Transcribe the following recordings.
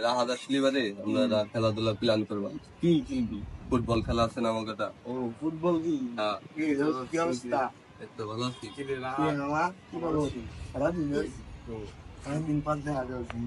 রাহাত আসলে বাদে আমরা খেলাধুলা প্ল্যান করবো। কি ফুটবল খেলা আছে না আমার কথা। ও ফুটবল কি হ্যাঁ, কি অবস্থা? এতো ভালো আছি। কি বলো সারাদিন সারাদিন পাঁচ দেখা যাচ্ছে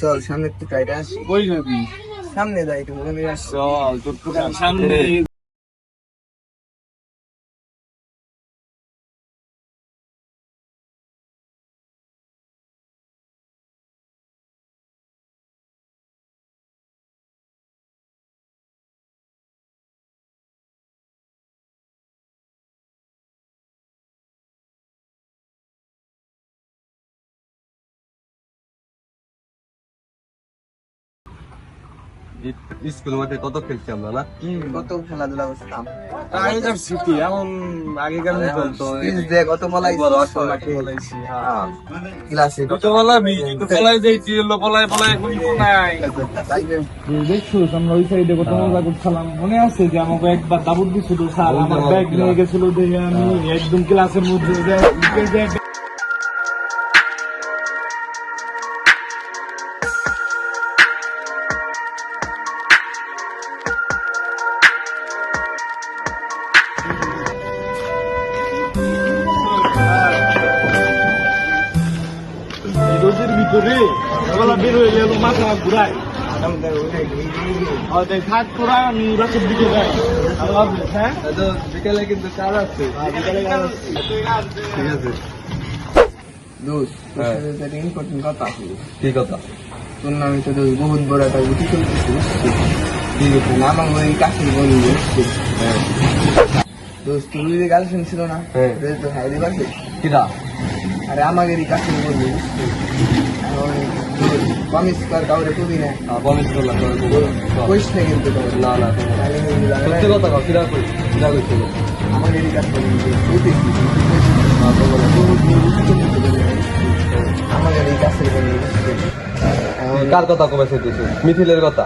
চল সামনে একটু কাইটা আসি। কই যাবি? সামনে যাই একটু ওখানে আসি। চল তোর সামনে স্কুল মাঠে কত খেলছি আমরা না? কত খেলাধুলা করতাম। আগেকার স্মৃতি এখন আগেকার মতো কত পলাইছি ক্লাসে কত পলাবি পলাই যাইছি পলাই কোনো নাই দেখছো আমরা ওই সাইডে কত মজা করছিলাম মনে আছে যে আমাকে একবার দাবুর দিছিল স্যার আমার ব্যাগ নিয়ে গেছিল দেখে আমি একদম ক্লাসের মধ্যে রোদের ভিতরে গলা বের হয়ে গেল মাথা ঘুরায় থাক তোরা আমি রাতের দিকে যাই হ্যাঁ বিকেলে কিন্তু কাজ আছে। ঠিক আছে ইম্পর্টেন্ট কথা আছে। কি কথা? টুর্নামেন্টে তো বহুত বড় একটা গুটি চলতেছে আমার ওই কাছের বন্ধু দোস্ত তুই যে গার্লফ্রেন্ড ছিল না তো হাইরে পারবে কিরা? আরে আমাদেরই কাছের বন্ধু প্রমিস কর কাউরে কবি না প্রমিস করলাম কইস না কিন্তু না না সত্যি কথা কও। কিরা কই কিরা কইছিল? আমাদেরই কাছের বন্ধু আমাদের এই কাছের বন্ধু কার কথা কবে সেদিছে? মিথিলের কথা?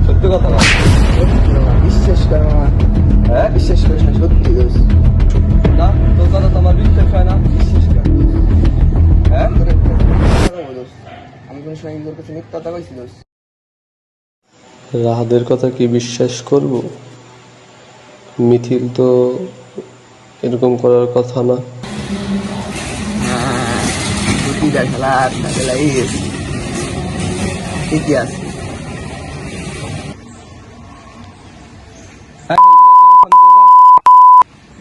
সত্যি কথা না? বিশ্বাস কর মামা হ্যাঁ বিশ্বাস করিস না সত্যি দোস্ত না তোর কথা তো আমার বিশ্বাস হয় না। বিশ্বাস কর হ্যাঁ আমি কোনো সময় তোর কাছে মিথ্যা কথা কইছি দোস্ত রাহাদের কথা কি বিশ্বাস করব? মিথিল তো এরকম করার কথা না। প্রতিটা খেলাই গেছি ঠিকই আছে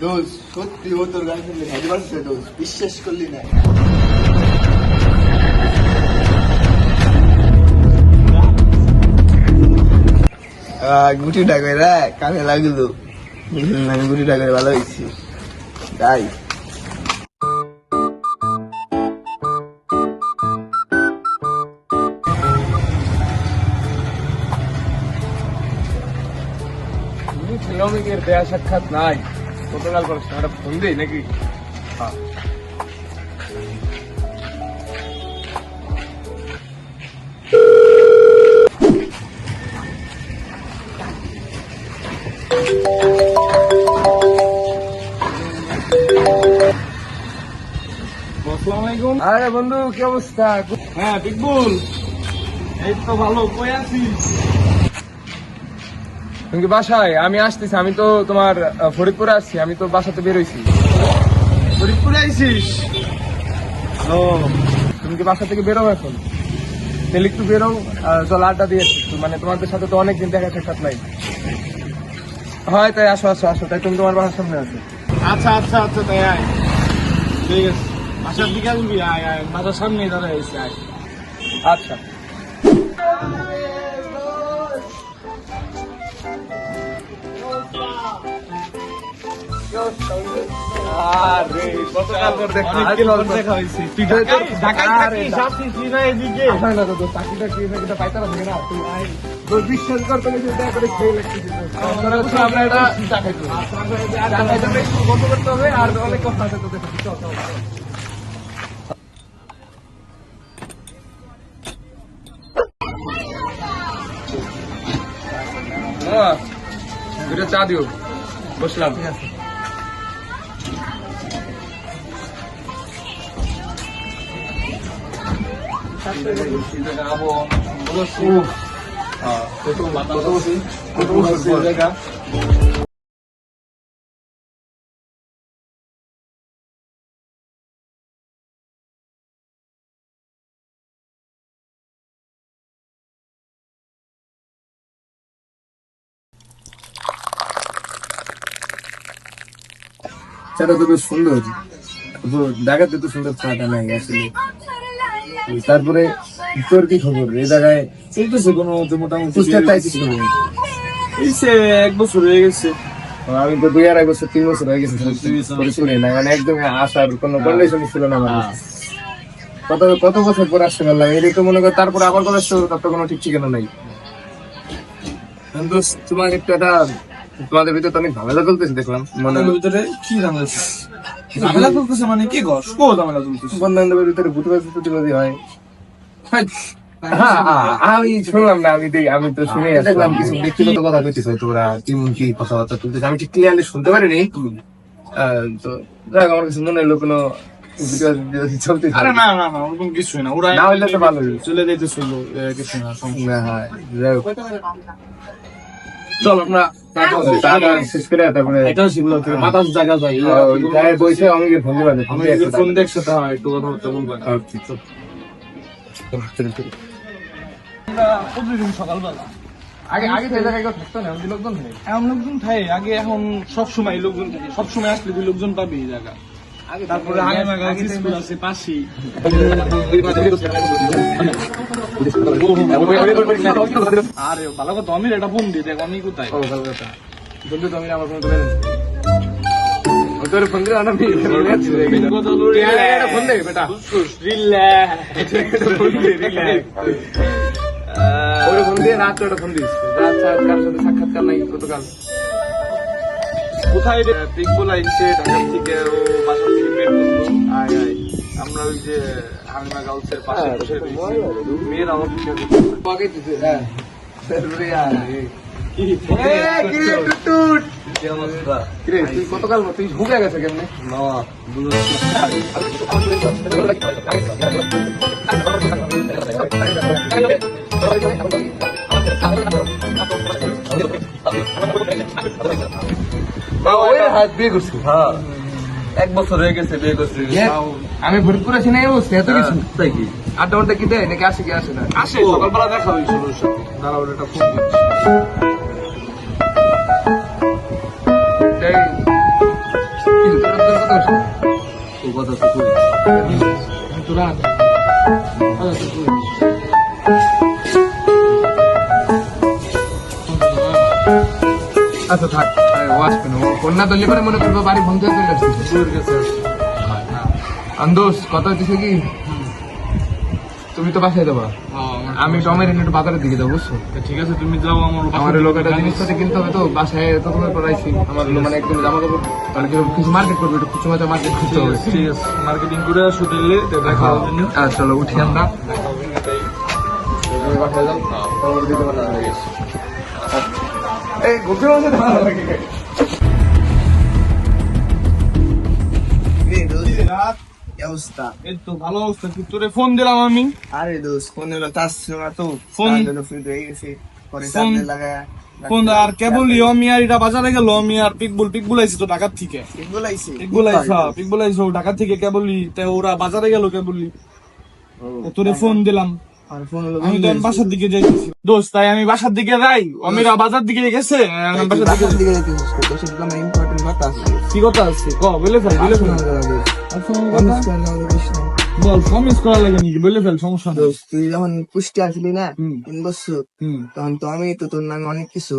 দোষ সত্যি ও তোর গার্লফ্রেন্ড খাইতে পারছে দোষ বিশ্বাস করলি না গুটিটা করে কানে লাগলো আমি গুটিটা করে ভালো হয়েছি তাই শ্রমিকের দেয়া সাক্ষাৎ নাই গতকাল করেছে একটা ফোন দিই নাকি আরে বন্ধু কি অবস্থা? হ্যাঁ বিকবুল এই তো ভালো কই আছিস? তুমি কি বাসায়? আমি আসতেছি, আমি তো তোমার ফরিদপুরে আসছি, আমি তো বাসাতে বেরোইছি। ফরিদপুরে আইছিস? ও তুমি কি বাসা থেকে বেরো এখন? তাহলে একটু বেরো, চল আড্ডা দিয়েছি মানে তোমাদের সাথে তো অনেকদিন দেখা সাক্ষাৎ নাই। হয় তাই আসো আসো আসো, তাই তুমি তোমার বাসার সামনে আছো। আচ্ছা আচ্ছা আচ্ছা তাই আয়, ঠিক আছে বাসার দিকে আসবি, আয় আয় বাসার সামনেই দাঁড়ায় আছি, আয়। আচ্ছা আরে কতকাল পর দেখা হয়েছে। তুই ঢাকায় থাকিস, আসিস না এদিকে? না তো চাকরিটা কি এটা পাইতে পারবি না তুই? তোর বিশ্বাস কর তোকে দেখা করে খেয়ে লাগতেছিস। আমরা এটা চা খাইতে একটু গল্প করতে হবে, আর অনেক কথা আছে তোদের সাথে। চল চল দুটো চা দিও। বসলাম। সেটা তো বেশ সুন্দর, দেখাতে তো সুন্দর চাটা নাই আসলে। তারপরে তোর কি খবর এই জায়গায়? চলতেছে কোনো মতে মোটামুটি। পুস্টার চাইছিস তুমি? এই সে 1 বছর হয়ে গেছে। আমি তো 2-2.5 বছর 3 বছর হয়ে গেছে শুনি না, মানে একদম আসার কোনো কন্ডিশন ছিল না আমার। কত বছর পর আসতে পারলাম, এই তো মনে কর। তারপরে আবার কলেজ তার তো কোনো ঠিক ঠিকানা নাই। কিন্তু তোমার একটু একটা, তোমাদের ভিতরে তো অনেক ঝামেলা চলতেছে দেখলাম, মানে ভিতরে কি ঝামেলা ঝামেলা চলতেছে? মানে কি গো কো ঝামেলা চলতেছে? বন্ধু বান্ধবের ভিতরে প্রতিবাদী হয়। আমি শুনলাম না, আমি তো শুনে দেখলাম কিছু ব্যক্তিগত কথা কইতেছে, তোরা কেমন কি কথাবার্তা তুলতেছে, আমি ঠিক ক্লিয়ারলি শুনতে পারিনি। তো যাক, আমার কাছে মনে হলো কোনো চলতে। আরে না না না, ওরকম কিছুই না। ওরা না হইলে তো ভালো চলে যেতে ছিল, কিছু না। চল আমরা শেষ করে তারপরে মাথার জায়গা যাই। বইছে আমাকে ফোন দিবা। আমি ফোন দেখছো তো, একটু কথা বলতে বলবেন। প্রতিদিন সকালবেলা আগে আগে তো এই জায়গায় কেউ থাকতো না, এমন লোকজন নেই। এমন লোকজন থাকে আগে, এখন সবসময় লোকজন থাকে। সবসময় আসলে তুই লোকজন পাবি এই জায়গা। তারপরে হালিমা স্কুল আছে পাশেই। আরে ভালো কথা, আমি এটা ফোন দিই, দেখ আমি কোথায়। বন্ধু তো আমি আমার ফোন করে তোর ফোন করে আনা ফোন দে বেটা, ওর ফোন দিয়ে রাত ওটা ফোন দিস। রাত কার সাথে সাক্ষাৎকার নাই গতকাল? কোথায় পিক বলাইছে ঢাকা থেকে, ও বাসা থেকে বের করলো। আমরা ওই যে হালিমা গার্লসের পাশে বসে রয়েছি। মেয়ের আমার আগে দিছে। হ্যাঁ তুই গতকাল তুই ঢুকে গেছে কেমনে? বিয়ে করছি। হ্যাঁ 1 বছর হয়ে গেছে বিয়ে করছি। আমি ভর্তি করেছি না এই অবস্থা, এত কিছু তাই কি? আড্ডা মাড্ডা কি দেয় নাকি? আসে কি আসে না? আসে, সকালবেলা দেখা হয়েছিল ওর সাথে। দাঁড়াও, এটা ফোন দিচ্ছি। আচ্ছা থাক, ও আসবে না। কন্যা দলি করে মনে করবো বাড়ি বন্ধ হয়ে চলে আসছে। আন্দোস কথা হচ্ছে কি, তুমি তো বাসায় দেবা, আমি টমের একটু বাজারের দিকে যাবো, বুঝছো? ঠিক আছে, তুমি যাও। আমার লোক একটা জিনিসপাতি কিনতে হবে তো, বাসায় তো তোমার পড়াইছি। আমার মানে একদম জামা কাপড়, মানে কিছু মার্কেট করবো, একটু কিছু মাঝে মার্কেট করতে হবে। ঠিক আছে, মার্কেটিং করে আসো দিল্লি, দেখা হবে। চলো উঠি আমরা। এই ঘুরতে বসে ভালো লাগে। অবস্থা এই তো ভালো অবস্থা। তোরে ফোন দিলাম আমি। আরে দোস্ত ফোন হলো তার না তো ফোন ফ্রি হয়ে গেছে পরে ফোন চার্জে লাগায় ফোন আর কেবলই আমি আর এটা বাজারে গেল। আমি আর পিকবুল আইছি তো ঢাকার থেকে। এগুলো আইছে পিকবুল আইছে ঢাকা থেকে কেবলই, তাই ওরা বাজারে গেল কেবলই। তোরে ফোন দিলাম। আর ফোন হলো আমি তো বাসার দিকে যাইতেছি দোস্ত, তাই আমি বাসার দিকে যাই। আমিরা বাজার দিকে গেছে, আমি বাসার দিকে। দিকে যাইতেছিস তো তোর সাথে আমার ইম্পর্টেন্ট কথা আছে। কি কথা আছে ক, বলে ফেল। বল, প্রমিস করা লাগে নাকি? বলে ফেল, সমস্যা নেই। দোস্ত তুই যখন পুষ্টি আসলি না 3 বছর, হুম। তখন তো আমি তো তোর নামে অনেক কিছু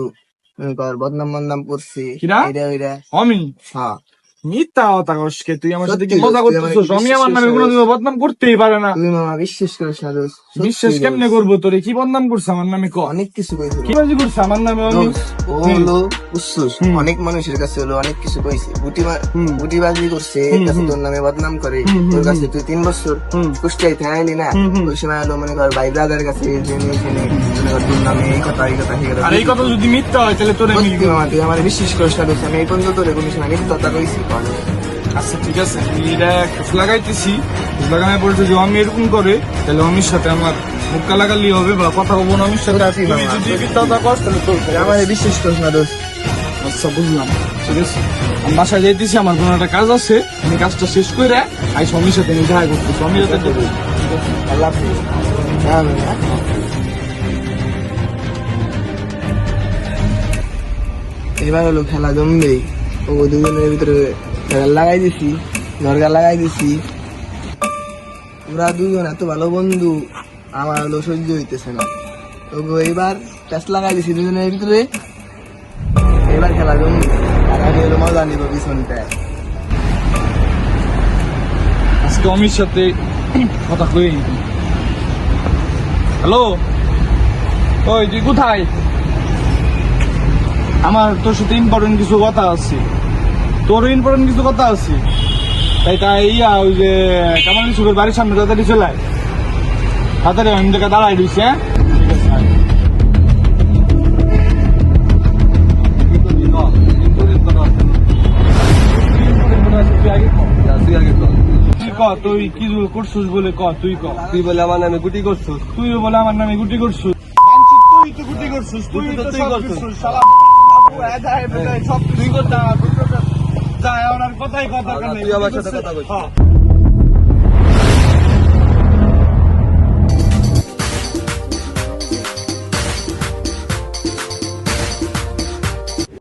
বদনাম করছি। কিরা? এটা আমি হ্যাঁ, মিথ্যা কথা কসকে, তুই আমার সাথে কি সত্যি মজা দোস্ত, তুই করতেছিস? আমাকে আমি আমার নামে বিশ্বাস কোনো বদনাম করতেই পারে না। তুই মামা বিশ্বাস করিস না দোস্ত। সত্যি বিশ্বাস দোস্ত। কেমনে করবো? তোরে কি বদনাম করছে আমার নামে ক? অনেক কিছু কইছিল কি বাজি করছে আমার নামে? আমি দোস্ত, ও হলো উচ্ছুস, অনেক মানুষের কাছে হলো অনেক কিছু কইছে, বুটিবাজি করছে, এর কাছে তোর নামে বদনাম করে, তোর কাছে তুই 3 বছর কুষ্টিয়ায় থাকলি না, ওই সময় হলো মনে কর ভাই ব্রাদার কাছে জেনে জেনে মনে কর তোর নামে এই কথা এই কথা সেই কথা। আর এই কথা যদি মিথ্যা হয় তাহলে তোর সত্যি মামা, তুই আমার বিশ্বাস করিস না দোস্ত, আমি এই পর্যন্ত তোর কোনো সময় মিথ্যা কইছি? আচ্ছা ঠিক আছে, আমি এটা খোঁজ লাগাইতেছি, খোঁজ লাগানোর পরে যদি আমি এরকম করে তাহলে অমির সাথে আমার মুখ লাগালি হবে বা কথা বলবো না অমির সাথে। সত্যি তুই মামা, যদি মিথ্যাটা কর তাহলে তোর আমার বিশ্বাস করিস না দোস্ত। আচ্ছা বুঝলাম, ঠিক আছে। আমি বাসায় যাইতেছি, আমার কোনো একটা কাজ আছে, আমি কাজটা শেষ করে আই সমীর সাথে আমি দেখা করতেছি, সমীর সাথে আল্লাহ হাফিজ। হ্যাঁ মামা। এবার হলো খেলা জমবে, ও দুজনের ভিতরে লাগাই দিছি, দরকার লাগাই দিছি, ওরা দুজন এত ভালো বন্ধু, আমার হলো সহ্য হইতেছে না। তো এবার টেস্ট লাগাই দিছি দুজনের ভিতরে, এবার খেলা জমবে, আর আমি হলো মজা নিব পিছনটায়। আজকে অমির সাথে কথা কই। হ্যালো, ওই তুই কোথায়? আমার তোর সাথে ইম্পর্টেন্ট কিছু কথা আছে, তোর ইম্পর্টেন্ট কিছু কথা আছে। তাই ইয়া ওই যে কামাল সুখের বাড়ির সামনে তাড়াতাড়ি চলে আয়, তাড়াতাড়ি আমি তোকে দাঁড়াই দিচ্ছি। হ্যাঁ ঠিক আছে, আয়। তুই আগে কর। তুই আগে কর। তুই ক, তুই কি করছিস বলে ক, তুই ক। তুই বলে আমার নামে গুটি করছিস। তুইও বলে আমার নামে গুটি করছিস, তুই তো গুটি করছিস, তুই তো তুই সব করছিস। করছিস, শালা সব তুই করছিস। যা, আর কথাই কথা তুই আমার সাথে কথা কইছিস।